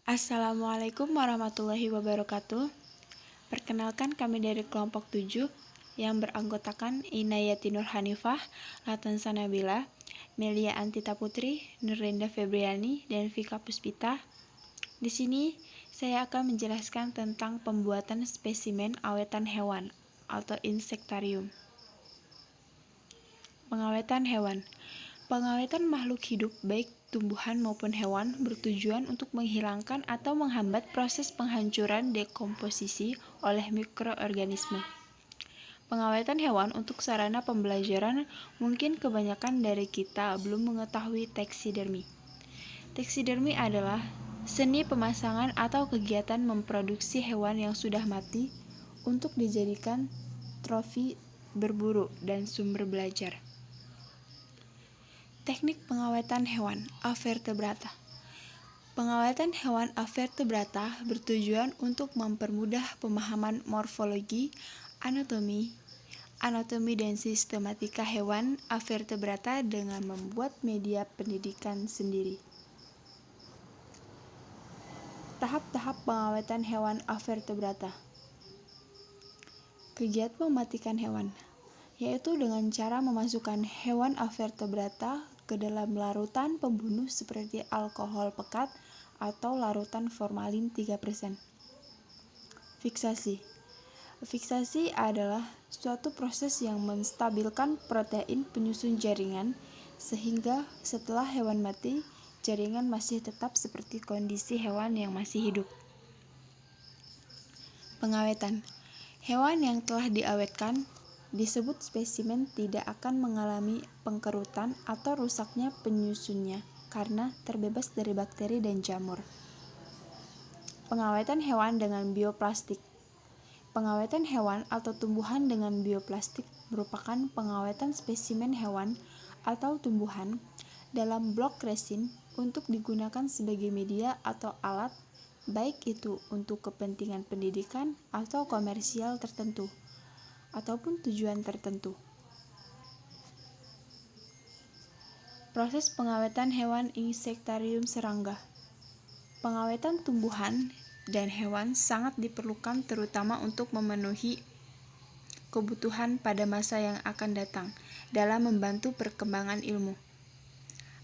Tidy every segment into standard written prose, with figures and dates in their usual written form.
Assalamualaikum warahmatullahi wabarakatuh. Perkenalkan, kami dari kelompok 7 yang beranggotakan Inayati Nur Hanifah, Latansa Nabila, Melia Antita Putri, Nurlinda Febriani, dan Vika Puspita. Di sini saya akan menjelaskan tentang pembuatan spesimen awetan hewan atau insektarium. Pengawetan hewan. Pengawetan makhluk hidup baik tumbuhan maupun hewan bertujuan untuk menghilangkan atau menghambat proses penghancuran dekomposisi oleh mikroorganisme. Pengawetan hewan untuk sarana pembelajaran mungkin kebanyakan dari kita belum mengetahui taksidermi. Taksidermi adalah seni pemasangan atau kegiatan memproduksi hewan yang sudah mati untuk dijadikan trofi berburu dan sumber belajar. Teknik pengawetan hewan avertebrata. Pengawetan hewan avertebrata bertujuan untuk mempermudah pemahaman morfologi, anatomi dan sistematika hewan avertebrata dengan membuat media pendidikan sendiri. Tahap-tahap pengawetan hewan avertebrata. Kegiatan mematikan hewan, yaitu dengan cara memasukkan hewan avertebrata ke dalam larutan pembunuh seperti alkohol pekat atau larutan formalin 3%. Fiksasi. Fiksasi adalah suatu proses yang menstabilkan protein penyusun jaringan sehingga setelah hewan mati, jaringan masih tetap seperti kondisi hewan yang masih hidup. Pengawetan. Hewan yang telah diawetkan disebut spesimen tidak akan mengalami pengkerutan atau rusaknya penyusunnya karena terbebas dari bakteri dan jamur. Pengawetan hewan dengan bioplastik. Pengawetan hewan atau tumbuhan dengan bioplastik merupakan pengawetan spesimen hewan atau tumbuhan dalam blok resin untuk digunakan sebagai media atau alat, baik itu untuk kepentingan pendidikan atau komersial tertentu ataupun tujuan tertentu. Proses pengawetan hewan insektarium serangga. Pengawetan tumbuhan dan hewan sangat diperlukan terutama untuk memenuhi kebutuhan pada masa yang akan datang dalam membantu perkembangan ilmu.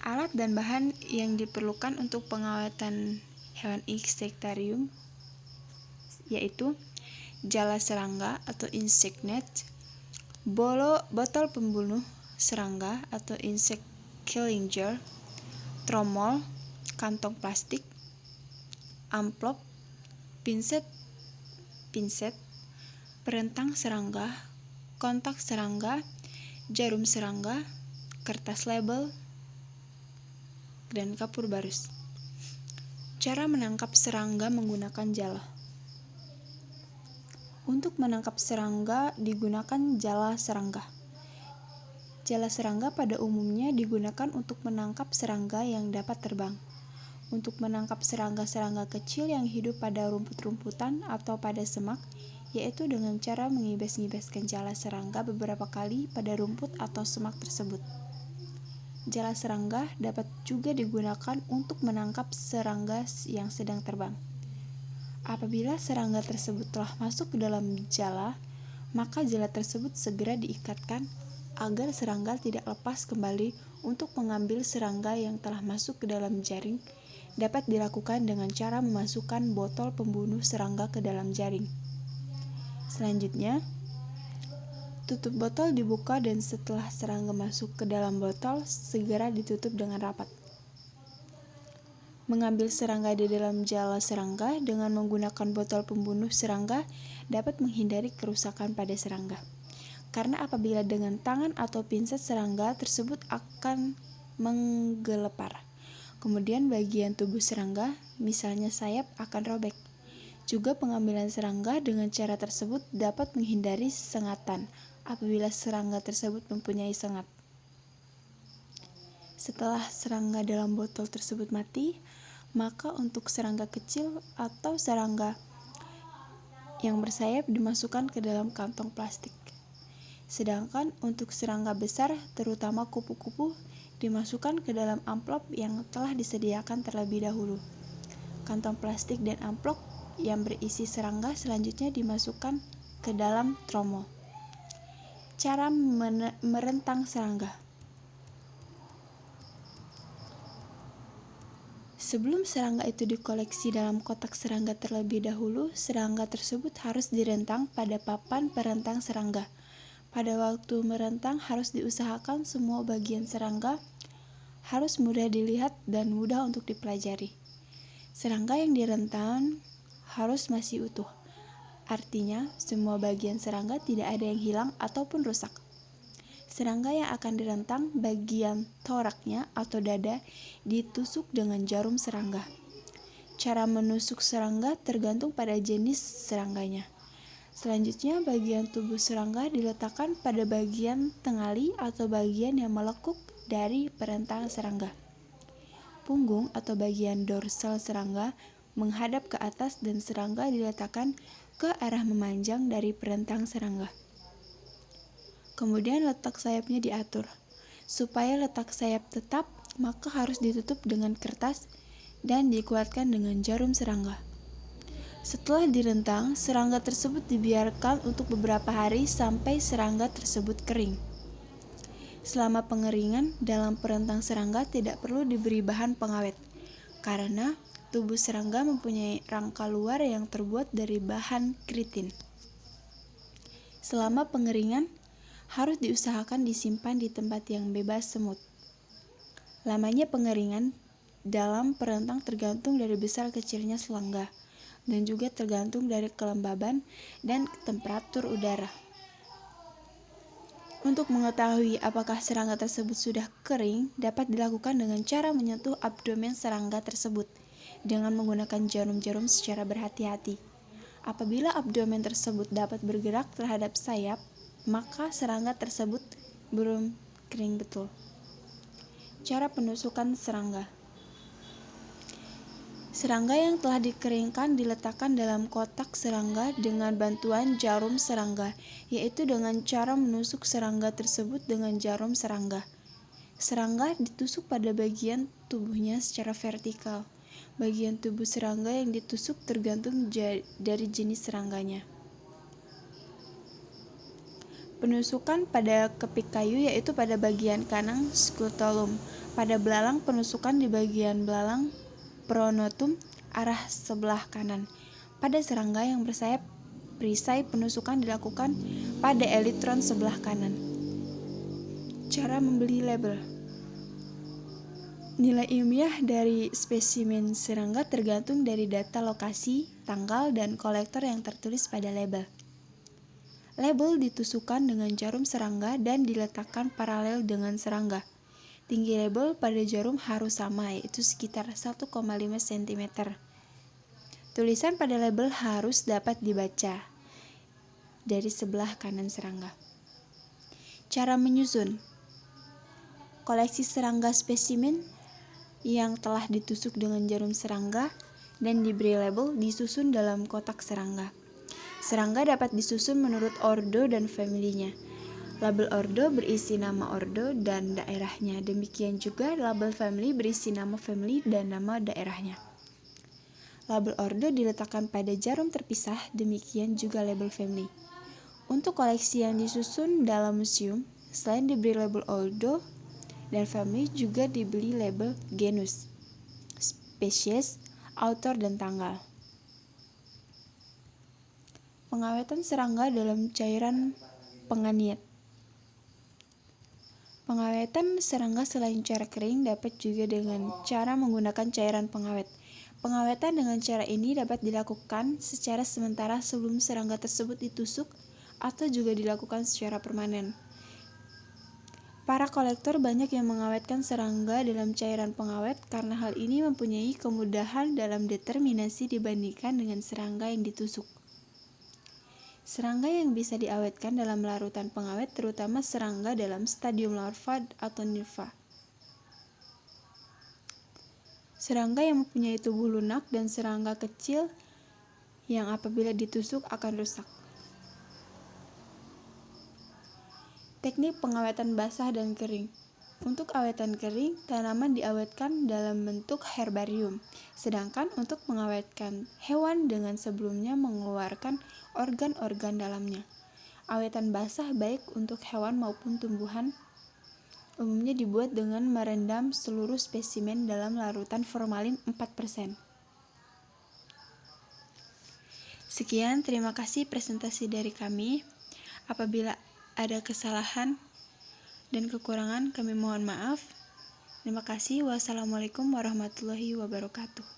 Alat dan bahan yang diperlukan untuk pengawetan hewan insektarium yaitu jala serangga atau insect net, botol pembunuh serangga atau insect killing jar, tromol, kantong plastik, amplop, pinset, perentang serangga, kontak serangga, jarum serangga, kertas label, dan kapur barus. Cara menangkap serangga menggunakan jala. Untuk menangkap serangga digunakan jala serangga. Jala serangga pada umumnya digunakan untuk menangkap serangga yang dapat terbang. Untuk menangkap serangga-serangga kecil yang hidup pada rumput-rumputan atau pada semak, yaitu dengan cara mengibas-ngibaskan jala serangga beberapa kali pada rumput atau semak tersebut. Jala serangga dapat juga digunakan untuk menangkap serangga yang sedang terbang. Apabila serangga tersebut telah masuk ke dalam jala, maka jala tersebut segera diikatkan agar serangga tidak lepas kembali. Untuk mengambil serangga yang telah masuk ke dalam jaring dapat dilakukan dengan cara memasukkan botol pembunuh serangga ke dalam jaring. Selanjutnya, tutup botol dibuka dan setelah serangga masuk ke dalam botol, segera ditutup dengan rapat. Mengambil serangga di dalam jala serangga dengan menggunakan botol pembunuh serangga dapat menghindari kerusakan pada serangga. Karena apabila dengan tangan atau pinset serangga tersebut akan menggelepar. Kemudian bagian tubuh serangga, misalnya sayap, akan robek. Juga pengambilan serangga dengan cara tersebut dapat menghindari sengatan apabila serangga tersebut mempunyai sengat. Setelah serangga dalam botol tersebut mati, maka untuk serangga kecil atau serangga yang bersayap dimasukkan ke dalam kantong plastik. Sedangkan untuk serangga besar, terutama kupu-kupu, dimasukkan ke dalam amplop yang telah disediakan terlebih dahulu. kantong plastik dan amplop yang berisi serangga selanjutnya dimasukkan ke dalam tromol. Cara merentang serangga. Sebelum serangga itu dikoleksi dalam kotak serangga terlebih dahulu, serangga tersebut harus direntang pada papan perentang serangga. Pada waktu merentang harus diusahakan semua bagian serangga harus mudah dilihat dan mudah untuk dipelajari. Serangga yang direntang harus masih utuh. Artinya, semua bagian serangga tidak ada yang hilang ataupun rusak. Serangga yang akan direntang bagian toraknya atau dada ditusuk dengan jarum serangga. Cara menusuk serangga tergantung pada jenis serangganya. Selanjutnya, bagian tubuh serangga diletakkan pada bagian tengali atau bagian yang melekuk dari perentang serangga. Punggung atau bagian dorsal serangga menghadap ke atas dan serangga diletakkan ke arah memanjang dari perentang serangga. Kemudian letak sayapnya diatur. Supaya letak sayap tetap, maka harus ditutup dengan kertas dan dikuatkan dengan jarum serangga. Setelah direntang, serangga tersebut dibiarkan untuk beberapa hari sampai serangga tersebut kering. Selama pengeringan, dalam perentang serangga tidak perlu diberi bahan pengawet, karena tubuh serangga mempunyai rangka luar yang terbuat dari bahan keratin. Selama pengeringan, harus diusahakan disimpan di tempat yang bebas semut. Lamanya pengeringan dalam perentang tergantung dari besar kecilnya serangga, dan juga tergantung dari kelembaban dan temperatur udara. Untuk mengetahui apakah serangga tersebut sudah kering, dapat dilakukan dengan cara menyentuh abdomen serangga tersebut dengan menggunakan jarum-jarum secara berhati-hati. Apabila abdomen tersebut dapat bergerak terhadap sayap, maka serangga tersebut belum kering betul. Cara penusukan serangga. Serangga yang telah dikeringkan diletakkan dalam kotak serangga dengan bantuan jarum serangga, yaitu dengan cara menusuk serangga tersebut dengan jarum serangga. Serangga ditusuk pada bagian tubuhnya secara vertikal. Bagian tubuh serangga yang ditusuk tergantung dari jenis serangganya. Penusukan pada kepik kayu yaitu pada bagian kanan scutellum. Pada belalang, penusukan di bagian belalang pronotum arah sebelah kanan. Pada serangga yang bersayap perisai, penusukan dilakukan pada elytron sebelah kanan. Cara membeli label. Nilai ilmiah dari spesimen serangga tergantung dari data lokasi, tanggal, dan kolektor yang tertulis pada label. Label ditusukkan dengan jarum serangga dan diletakkan paralel dengan serangga. Tinggi label pada jarum harus sama, yaitu sekitar 1,5 cm. Tulisan pada label harus dapat dibaca dari sebelah kanan serangga. Cara menyusun. Koleksi serangga spesimen yang telah ditusuk dengan jarum serangga dan diberi label disusun dalam kotak serangga. Serangga dapat disusun menurut ordo dan familinya. Label ordo berisi nama ordo dan daerahnya. Demikian juga label family berisi nama family dan nama daerahnya. Label ordo diletakkan pada jarum terpisah, demikian juga label family. Untuk koleksi yang disusun dalam museum, selain diberi label ordo dan family, juga diberi label genus, spesies, author, dan tanggal. Pengawetan serangga dalam cairan penganiet. Pengawetan serangga selain cara kering dapat juga dengan cara menggunakan cairan pengawet. Pengawetan dengan cara ini dapat dilakukan secara sementara sebelum serangga tersebut ditusuk atau juga dilakukan secara permanen. Para kolektor banyak yang mengawetkan serangga dalam cairan pengawet karena hal ini mempunyai kemudahan dalam determinasi dibandingkan dengan serangga yang ditusuk. Serangga yang bisa diawetkan dalam larutan pengawet terutama serangga dalam stadium larva atau nimfa. Serangga yang mempunyai tubuh lunak dan serangga kecil yang apabila ditusuk akan rusak. Teknik pengawetan basah dan kering. Untuk awetan kering, tanaman diawetkan dalam bentuk herbarium, sedangkan untuk mengawetkan hewan dengan sebelumnya mengeluarkan organ-organ dalamnya. Awetan basah baik untuk hewan maupun tumbuhan umumnya dibuat dengan merendam seluruh spesimen dalam larutan formalin 4%. Sekian, terima kasih presentasi dari kami. Apabila ada kesalahan dan kekurangan, kami mohon maaf. Terima kasih. Wassalamualaikum warahmatullahi wabarakatuh.